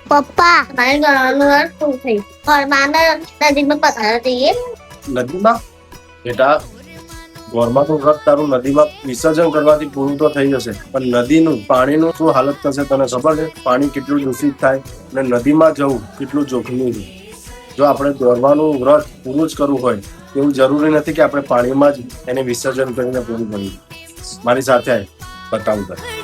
પપ્પા મારે ઘરનું શું થઈ ઘરમાં નદીમાં પથારા જઈએ નદીમાં બેટા ગોરમાનું વ્રત તારું નદીમાં વિસર્જન કરવાથી પૂરું તો થઈ જશે, પણ નદીનું પાણીનું શું હાલત થશે તને ખબર છે? પાણી કેટલું દૂષિત થાય અને નદીમાં જવું કેટલું જોખમી છે. જો આપણે ગોરમાનું વ્રત પૂરું જ કરવું હોય એવું જરૂરી નથી કે આપણે પાણીમાં જ એને વિસર્જન કરીને પૂરું કરીએ. મારી સાથે બતાવું તને.